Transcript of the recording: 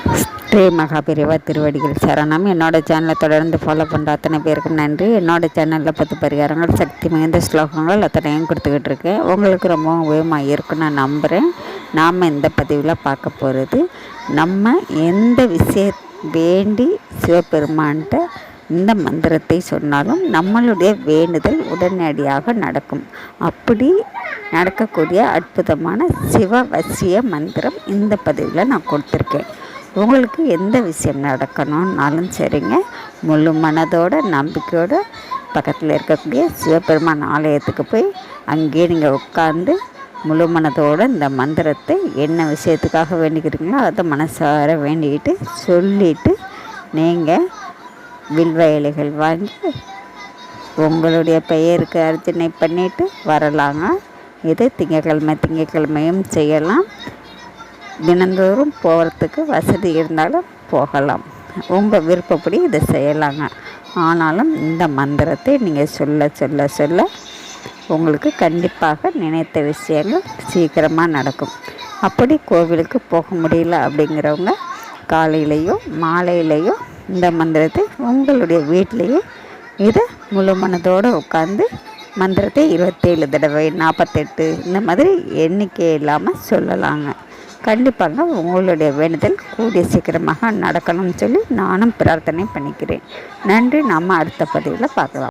ஸ்ரீ மகாபிரிவா திருவடிகள் சரணம். என்னோடய சேனலை தொடர்ந்து ஃபாலோ பண்ணுற அத்தனை பேருக்கும் நன்றி. என்னோடய சேனலில் 10 பரிகாரங்கள், சக்தி மிகுந்த ஸ்லோகங்கள் அத்தனையும் கொடுத்துக்கிட்டு இருக்கேன். உங்களுக்கு ரொம்பவும் உபயோகமாக இருக்குன்னு நான் நம்புகிறேன். நாம் இந்த பதிவில் பார்க்க போகிறது, நம்ம எந்த வேண்டி சிவபெருமான்கிட்ட இந்த மந்திரத்தை சொன்னாலும் நம்மளுடைய வேண்டுதல் உடனடியாக நடக்கும். அப்படி நடக்கக்கூடிய அற்புதமான சிவவசிய மந்திரம் இந்த பதிவில் நான் கொடுத்துருக்கேன். உங்களுக்கு எந்த விஷயம் நடக்கணும்னாலும் சரிங்க, முழு மனதோட நம்பிக்கையோடு பக்கத்தில் இருக்கக்கூடிய சிவபெருமான் ஆலயத்துக்கு போய் அங்கேயே நீங்கள் உட்காந்து முழு மனதோடு இந்த மந்திரத்தை என்ன விஷயத்துக்காக வேண்டிக்கிறீங்களோ அதை மனசார வேண்டிக்கிட்டு சொல்லிவிட்டு நீங்கள் வில்வ இலைகள் வாங்கி உங்களுடைய பெயருக்கு அர்ச்சனை பண்ணிவிட்டு வரலாங்க. இது திங்கக்கிழமையும் செய்யலாம். தினந்தோறும் போகிறதுக்கு வசதி இருந்தாலும் போகலாம். உங்கள் விருப்பப்படி இதை செய்யலாங்க. ஆனாலும் இந்த மந்திரத்தை நீங்கள் சொல்ல சொல்ல சொல்ல உங்களுக்கு கண்டிப்பாக நினைத்த விஷயங்கள் சீக்கிரமாக நடக்கும். அப்படி கோவிலுக்கு போக முடியல அப்படிங்கிறவங்க காலையிலையோ மாலையிலையோ இந்த மந்திரத்தை உங்களுடைய வீட்டிலையே இதை முழு மனதோடு உட்காந்து மந்திரத்தை 27 தடவை 48 இந்த மாதிரி எண்ணிக்கை இல்லாமல் சொல்லலாங்க. கண்டிப்பாங்க உங்களுடைய வேண்டுதல் கூடிய சீக்கிரமாக நடக்கணும்னு சொல்லி நானும் பிரார்த்தனை பண்ணிக்கிறேன். நன்றி. நம்ம அடுத்த பதிவில் பார்க்கலாம்.